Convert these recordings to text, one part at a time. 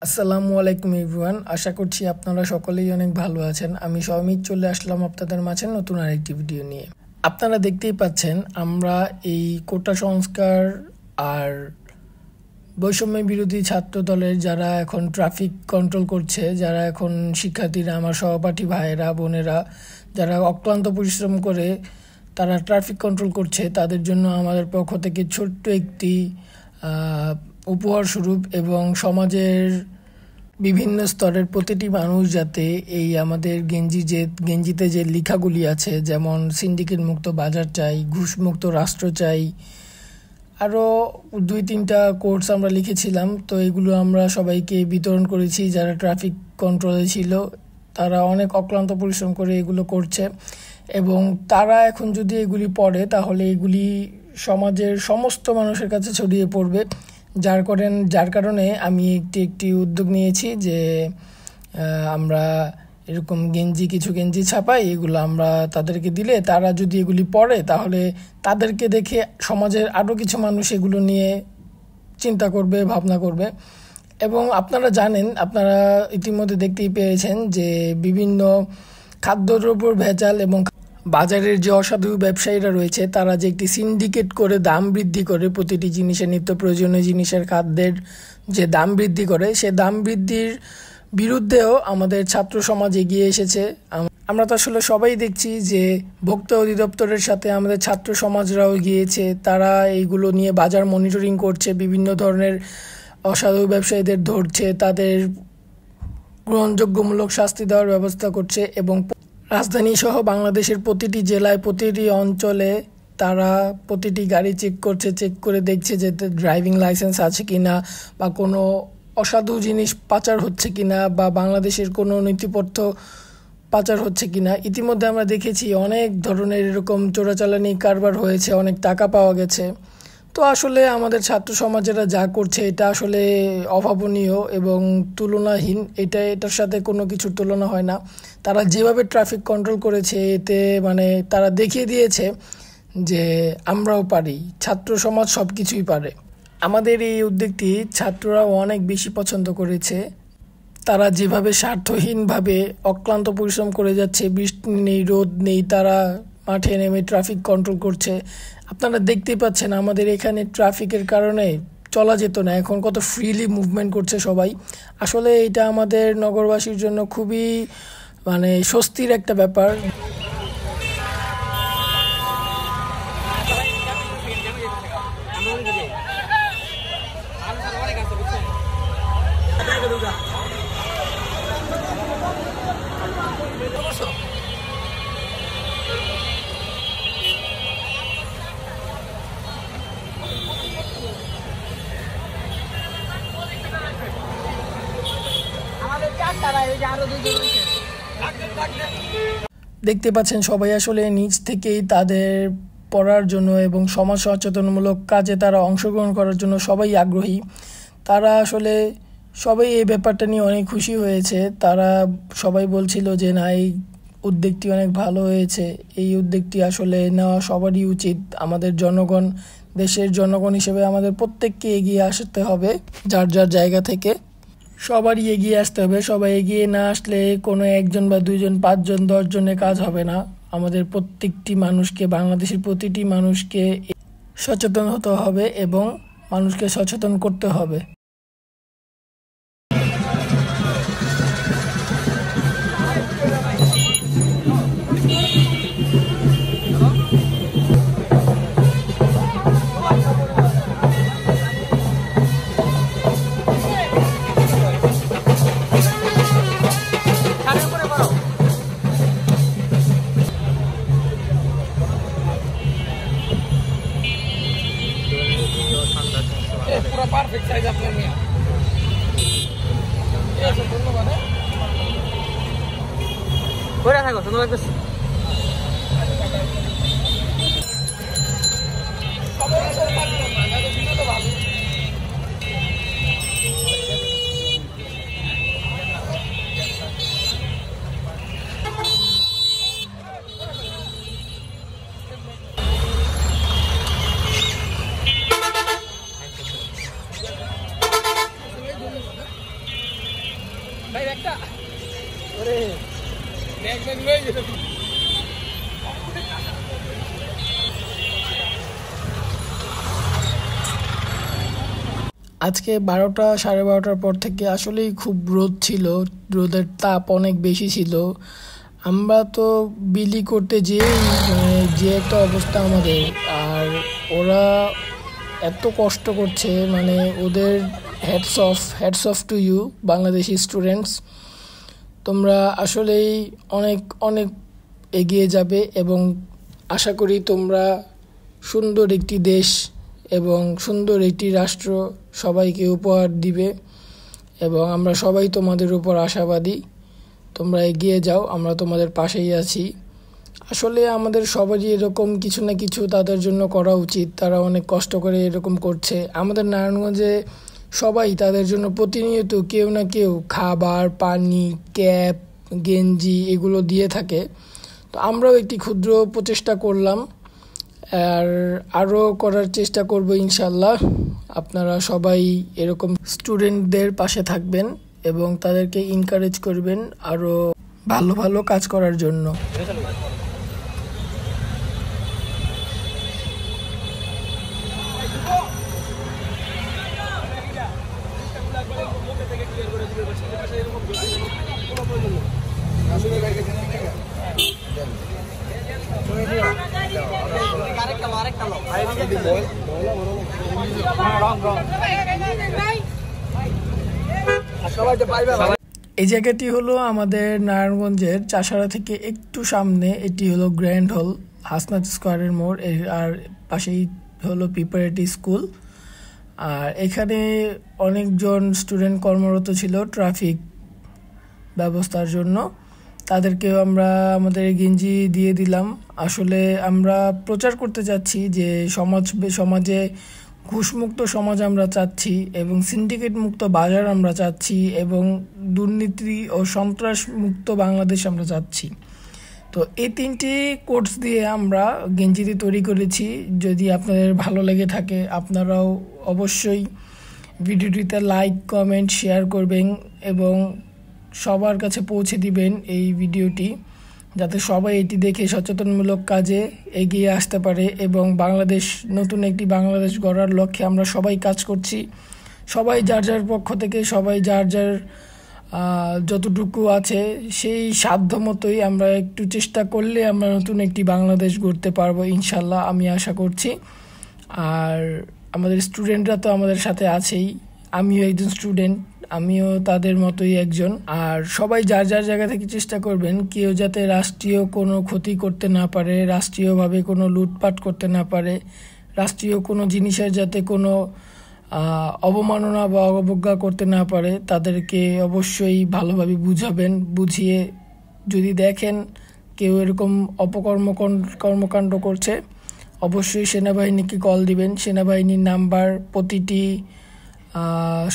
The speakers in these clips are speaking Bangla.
আসসালামু আলাইকুম এভরিওয়ান, আশা করছি আপনারা সকলেই অনেক ভালো আছেন। আমি সৌমিত চলে আসলাম আপনাদের মাঝে নতুন আরেকটি ভিডিও নিয়ে। আপনারা দেখতেই পাচ্ছেন আমরা এই কোটা সংস্কার আর বৈষম্য বিরোধী ছাত্র দলের যারা এখন ট্রাফিক কন্ট্রোল করছে, যারা এখন শিক্ষার্থীরা, আমার সহপাঠী ভাইয়েরা বোনেরা যারা অক্লান্ত পরিশ্রম করে তারা ট্রাফিক কন্ট্রোল করছে, তাদের জন্য আমাদের পক্ষ থেকে ছোট্ট একটি উপহার স্বরূপ এবং সমাজের বিভিন্ন স্তরের প্রতিটি মানুষ যাতে এই আমাদের গেঞ্জিতে যে লেখাগুলি আছে, যেমন সিন্ডিকেট মুক্ত বাজার চাই, ঘুষ মুক্ত রাষ্ট্র চাই, আরও 2-3টা কোর্স আমরা লিখেছিলাম। তো এগুলো আমরা সবাইকে বিতরণ করেছি। যারা ট্রাফিক কন্ট্রোলে ছিল তারা অনেক অক্লান্ত পরিশ্রম করে এগুলো করছে এবং তারা এখন যদি এগুলি পড়ে তাহলে এগুলি সমাজের সমস্ত মানুষের কাছে ছড়িয়ে পড়বে। যার কারণে আমি একটি উদ্যোগ নিয়েছি যে আমরা এরকম কিছু গেঞ্জি ছাপাই, এগুলো আমরা তাদেরকে দিলে তারা যদি এগুলি পড়ে তাহলে তাদেরকে দেখে সমাজের আরও কিছু মানুষ এগুলো নিয়ে চিন্তা করবে, ভাবনা করবে। এবং আপনারা জানেন, আপনারা ইতিমধ্যে দেখতেই পেয়েছেন যে বিভিন্ন খাদ্যদ্রব্যর ভেজাল এবং বাজারের যে অসাধু ব্যবসায়ীরা রয়েছে তারা যে একটি সিন্ডিকেট করে দাম বৃদ্ধি করে প্রতিটি জিনিসের, নিত্য প্রয়োজনীয় জিনিসের, খাদ্যের যে দাম বৃদ্ধি করে, সে দাম বৃদ্ধির বিরুদ্ধেও আমাদের ছাত্র সমাজ এগিয়ে এসেছে। আমরা তো আসলে সবাই দেখছি যে ভোক্তা অধিদপ্তরের সাথে আমাদের ছাত্র সমাজরাও গিয়েছে, তারা এইগুলো নিয়ে বাজার মনিটরিং করছে, বিভিন্ন ধরনের অসাধু ব্যবসায়ীদের ধরছে, তাদের গ্রহণযোগ্যমূলক শাস্তি দেওয়ার ব্যবস্থা করছে এবং রাজধানী সহ বাংলাদেশের প্রতিটি জেলায়, প্রতিটি অঞ্চলে তারা প্রতিটি গাড়ি চেক করে দেখছে যে ড্রাইভিং লাইসেন্স আছে কিনা, বা কোনো অসাধু জিনিস পাচার হচ্ছে কিনা, বা বাংলাদেশের কোনো নথিপত্র পাচার হচ্ছে কিনা। ইতিমধ্যে আমরা দেখেছি অনেক ধরনের এরকম চোরাচালানি কারবার হয়েছে, অনেক টাকা পাওয়া গেছে। তো আসলে আমাদের ছাত্র সমাজেরা যা করছে এটা আসলে অভাবনীয় এবং তুলনাহীন। এটার সাথে কোনো কিছুর তুলনা হয় না। তারা যেভাবে ট্রাফিক কন্ট্রোল করেছে, এতে তারা দেখিয়ে দিয়েছে যে আমরাও পারি, ছাত্র সমাজ সব কিছুই পারে। আমাদের এই উদ্যোগটি ছাত্ররাও অনেক বেশি পছন্দ করেছে। তারা যেভাবে স্বার্থহীনভাবে অক্লান্ত পরিশ্রম করে যাচ্ছে, বৃষ্টি নেই, রোদ নেই, তারা মাঠে নেমে ট্রাফিক কন্ট্রোল করছে। আপনারা দেখতেই পাচ্ছেন আমাদের এখানে ট্রাফিকের কারণে চলা যেত না, এখন কত ফ্রিলি মুভমেন্ট করছে সবাই। আসলে এটা আমাদের নগরবাসীর জন্য খুবই স্বস্তির একটা ব্যাপার। দেখতে পাচ্ছেন সবাই আসলে নিজ থেকেই তাদের পড়ার জন্য এবং সমাজ সচেতনমূলক কাজে তারা অংশগ্রহণ করার জন্য সবাই আগ্রহী। তারা আসলে সবাই এই ব্যাপারটা নিয়ে অনেক খুশি হয়েছে। তারা সবাই বলছিল যে না, এই উদ্যোগটি অনেক ভালো হয়েছে, এই উদ্যোগটি আসলে নেওয়া সবারই উচিত। আমাদের জনগণ, দেশের জনগণ হিসেবে আমাদের প্রত্যেককে এগিয়ে আসতে হবে, যার যার জায়গা থেকে সবারই এগিয়ে আসতে হবে। সবাই এগিয়ে না আসলে কোনো একজন বা 2জন, 5জন, 10জনের কাজ হবে না। আমাদের প্রত্যেকটি মানুষকে, বাংলাদেশের প্রতিটি মানুষকে সচেতন হতে হবে এবং মানুষকে সচেতন করতে হবে। পুরো পারফেক্ট সাইজ আপনার নিয়ে করে থাকো, সুন্দর লাগতেছে। আজকে 12টা 12:30টার পর থেকে আসলেই খুব রোদ ছিল, রোদের তাপ অনেক বেশি ছিল। আমরা তো বিলি করতে যেয়েই যে একটা অবস্থা আমাদের, আর ওরা এত কষ্ট করছে, ওদের hats off to you Bangladeshi students. তোমরা আসলেই অনেক অনেক এগিয়ে যাবে এবং আশা করি তোমরা সুন্দর একটি দেশ এবং সুন্দর একটি রাষ্ট্র সবাইকে উপহার দিবে, এবং আমরা সবাই তোমাদের উপর আশাবাদী। তোমরা এগিয়ে যাও, আমরা তোমাদের পাশেই আছি। আসলে আমাদের সবারই এরকম কিছু না কিছু তাদের জন্য করা উচিত। তারা অনেক কষ্ট করে এরকম করছে। আমাদের নারায়ণগঞ্জে সবাই তাদের জন্য প্রতিনিয়ত কেউ না কেউ খাবার, পানি, ক্যাপ, গেঞ্জি এগুলো দিয়ে থাকে। তো আমরাও একটি ক্ষুদ্র প্রচেষ্টা করলাম, আর আরও করার চেষ্টা করব ইনশাল্লাহ। আপনারা সবাই এরকম স্টুডেন্টদের পাশে থাকবেন এবং তাদেরকে এনকারেজ করবেন আরও ভালো ভালো কাজ করার জন্য। এই জায়গাটি হলো আমাদের নারায়ণগঞ্জের চাষাড়া থেকে একটু সামনে। এটি হলো গ্র্যান্ড হল, হাসনাত স্কোয়ারের মোড়, আর পাশেই হলো প্রিপারেটরি স্কুল। আর এখানে অনেকজন স্টুডেন্ট কর্মরত ছিল ট্রাফিক ব্যবস্থার জন্য। তাদেরকেও আমরা আমাদের গেঞ্জি দিয়ে দিলাম। আসলে আমরা প্রচার করতে চাচ্ছি যে সমাজে ঘুষমুক্ত সমাজ আমরা চাচ্ছি, এবং সিন্ডিকেট মুক্ত বাজার আমরা চাচ্ছি, এবং দুর্নীতি ও সন্ত্রাস মুক্ত বাংলাদেশ আমরা চাচ্ছি। তো এই 3টি কোর্স দিয়ে আমরা গেঞ্জিটি তৈরি করেছি। যদি আপনাদের ভালো লেগে থাকে আপনারাও অবশ্যই ভিডিওটিতে লাইক, কমেন্ট, শেয়ার করবেন এবং সবার কাছে পৌঁছে দিবেন এই ভিডিওটি, যাতে সবাই এটি দেখে সচেতনমূলক কাজে এগিয়ে আসতে পারে। এবং নতুন একটি বাংলাদেশ গড়ার লক্ষ্যে আমরা সবাই কাজ করছি। সবাই যার যার পক্ষ থেকে, সবাই যার যার যতটুকু আছে সেই সাধ্য মতোই আমরা একটু চেষ্টা করলে আমরা নতুন একটি বাংলাদেশ গড়তে পারবো ইনশাল্লাহ, আমি আশা করছি। আর আমাদের স্টুডেন্টরা তো আমাদের সাথে আছেই, আমিও একজন স্টুডেন্ট, আমিও তাদের মতোই একজন। আর সবাই যার যার জায়গা থেকে চেষ্টা করবেন কেউ যাতে রাষ্ট্রীয় কোনো ক্ষতি করতে না পারে, রাষ্ট্রীয়ভাবে কোনো লুটপাট করতে না পারে, রাষ্ট্রীয় কোনো জিনিসের যাতে কোনো অবমাননা বা অবজ্ঞা করতে না পারে, তাদেরকে অবশ্যই ভালোভাবে বুঝাবেন। বুঝিয়ে যদি দেখেন কেউ এরকম কর্মকাণ্ড করছে, অবশ্যই সেনাবাহিনীকে কল দিবেন। সেনাবাহিনীর নাম্বার প্রতিটি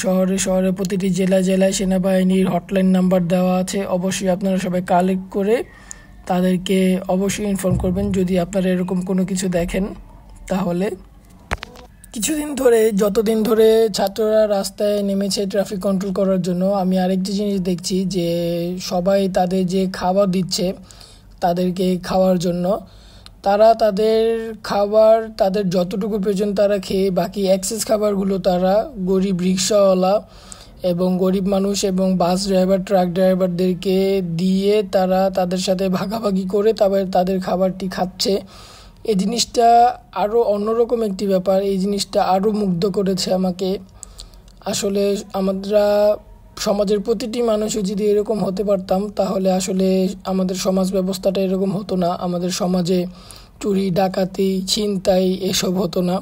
শহরে শহরে, প্রতিটি জেলায় সেনাবাহিনীর হটলাইন নাম্বার দেওয়া আছে। অবশ্যই আপনারা সবাই কালেক্ট করে তাদেরকে অবশ্যই ইনফর্ম করবেন যদি আপনারা এরকম কোনো কিছু দেখেন। তাহলে যতদিন ধরে ছাত্ররা রাস্তায় নেমেছে ট্রাফিক কন্ট্রোল করার জন্য, আমি আরেকটি জিনিস দেখছি যে সবাই তাদের যে খাবার দিচ্ছে তাদেরকে খাওয়ার জন্য, তারা তাদের খাবার তাদের যতটুকু প্রয়োজন তারা খেয়ে বাকি এক্সেস খাবারগুলো তারা গরিব রিক্সাওয়ালা এবং গরিব মানুষ এবং বাস ড্রাইভার, ট্রাক ড্রাইভারদেরকে দিয়ে তারা তাদের সাথে ভাগাভাগি করে তাদের খাবারটি খাচ্ছে। এই জিনিসটা আরও অন্যরকম একটি ব্যাপার। এই জিনিসটা আরও মুগ্ধ করেছে আমাকে। আসলে আমরা সমাজের প্রতিটি মানুষও যদি এরকম হতে পারতাম তাহলে আসলে আমাদের সমাজ ব্যবস্থাটা এরকম হতো না। আমাদের সমাজে চুরি, ডাকাতি, ছিনতাই এসব হতো না।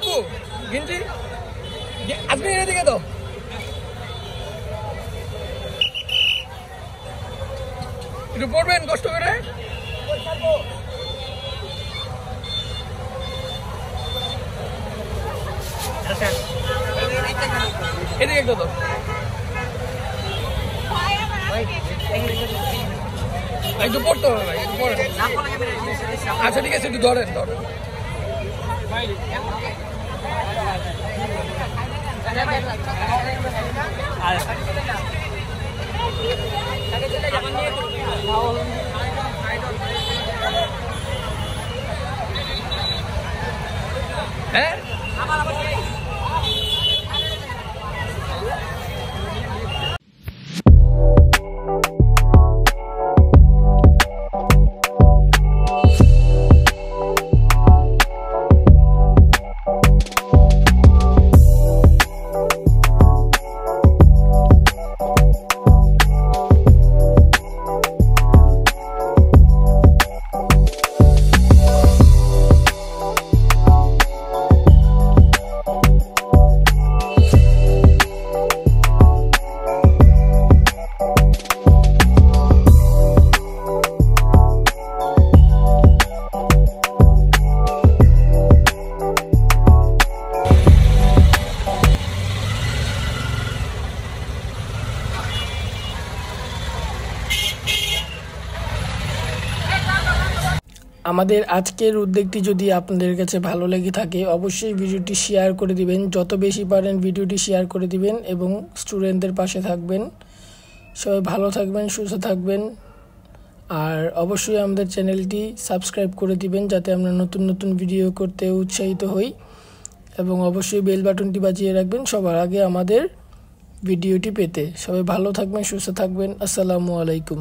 আপু গেঞ্জি আপনি এদিকে তো একটু পড়বেন কষ্ট করে। এদিকে তো একটু পড়তে হবে ভাই, একটু পড়েন। আচ্ছা ঠিক আছে, একটু ধরেন। আমাদের আজকের উদ্যোগটি যদি আপনাদের কাছে ভালো লেগে থাকে অবশ্যই ভিডিওটি শেয়ার করে দিবেন, যত বেশি পারেন ভিডিওটি শেয়ার করে দিবেন এবং স্টুডেন্টদের পাশে থাকবেন। সবাই ভালো থাকবেন, সুস্থ থাকবেন, আর অবশ্যই আমাদের চ্যানেলটি সাবস্ক্রাইব করে দিবেন যাতে আমরা নতুন নতুন ভিডিও করতে উৎসাহিত হই, এবং অবশ্যই বেল বাটনটি বাজিয়ে রাখবেন সবার আগে আমাদের ভিডিওটি পেতে। সবাই ভালো থাকবেন, সুস্থ থাকবেন। আসসালামু আলাইকুম।